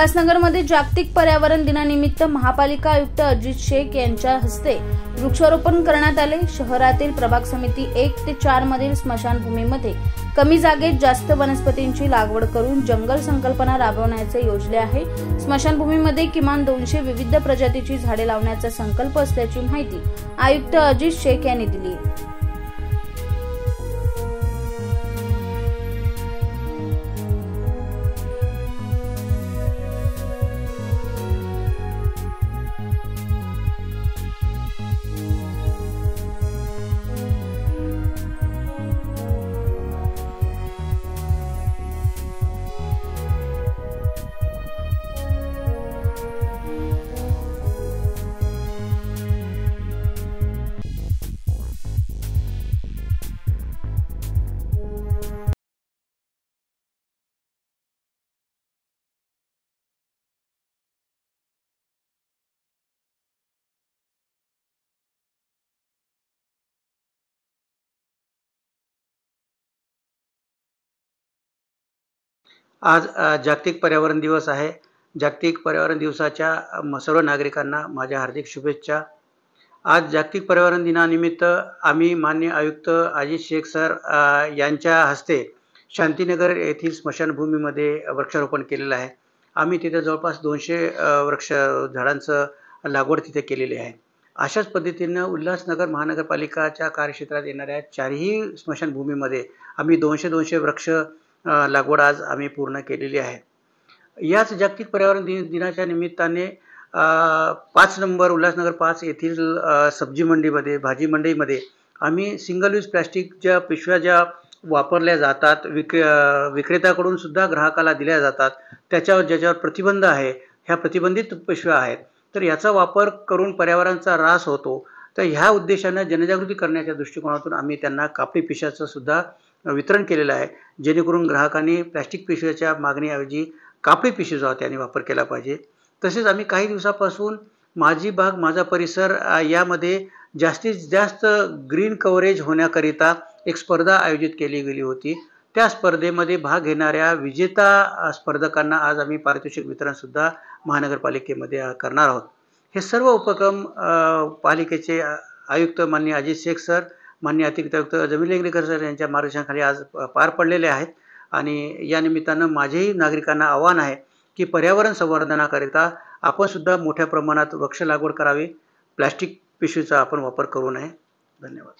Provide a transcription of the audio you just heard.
उल्हासनगरमध्ये जागतिक पर्यावरण दिनानिमित्त महापालिका आयुक्त अजित शेख यांच्या हस्ते वृक्षारोपण करण्यात आले। शहरातील प्रभाग समिती 1 ते 4 मधील स्मशानभूमीमध्ये कमी जागेत जास्त वनस्पतींची लागवड करून जंगल संकल्पना राबवण्याचे योजले आहे। स्मशानभूमीमध्ये किमान 200 विविध प्रजातीची झाडे लावण्याचा संकल्प असल्याची माहिती आयुक्त अजित शेख यांनी दिली। आज जागतिक पर्यावरण दिवस आहे। जागतिक पर्यावरण दिवसाच्या सर्व नागरिकांना माझ्या हार्दिक शुभेच्छा। आज जागतिक पर्यावरण दिनानिमित्त आम्ही माननीय आयुक्त अजित शेख सर यांच्या हस्ते शांतीनगर येथील स्मशानभूमीमध्ये वृक्षारोपण केलेलं आहे। आम्ही तिथे जवळपास 200 वृक्ष झाडांचं लागवड तिथे केलेली आहे। अशाच पद्धतीने उल्हासनगर महानगरपालिकाच्या कार्यक्षेत्रात येणाऱ्या 4ही स्मशानभूमीमध्ये आम्ही 200 वृक्ष लागवड आज आम्ही पूर्ण केलेली आहे। याच जागतिक पर्यावरण दिनाच्या निमित्ताने 5 नंबर उल्हासनगर 5 येथील सब्जी मंडीमध्ये भाजी मंडईमध्ये आम्ही सिंगल यूज प्लास्टिकच्या पिशव्या ज्या वापरल्या जातात विक्रेत्याकडून सुद्धा ग्राहकाला दिल्या जातात, ज्याच्यावर प्रतिबंध आहे, ह्या प्रतिबंधित पिशव्या आहेत, तर याचा वापर करून पर्यावरणाचा ऱ्हास होतो। तर ह्या उद्देशाने जनजागृती करण्याच्या दृष्टिकोनातून आम्ही त्यांना कापडी पिशव्याचं सुद्धा वितरण केलेलं आहे, जेणेकरून ग्राहकांनी प्लास्टिक पिशव्याच्या मागणीऐवजी कापडी पिशवीचा त्यांनी वापर केला पाहिजे। तसेच आम्ही काही दिवसापासून माझी बाग माझा परिसर यामध्ये जास्तीत जास्त ग्रीन कव्हरेज होण्याकरिता एक स्पर्धा आयोजित केली गेली होती। त्या स्पर्धेमध्ये भाग घेणाऱ्या विजेता स्पर्धकांना आज आम्ही पारितोषिक वितरण सुद्धा महानगरपालिकेमध्ये करणार आहोत। हे सर्व उपक्रम पालिकेचे आयुक्त माननीय अजित शेख सर, माननीय अतिरिक्त आयुक्त जमील लेंगरेकर सर यांच्या मार्गदर्शनाखाली आज पार पडलेले आहेत। आणि या निमित्तानं माझेही नागरिकांना आव्हान आहे की पर्यावरण संवर्धनाकरिता आपण सुद्धा मोठ्या प्रमाणात वृक्ष लागवड करावी, प्लास्टिक पिशवीचा आपण वापर करू नये। धन्यवाद।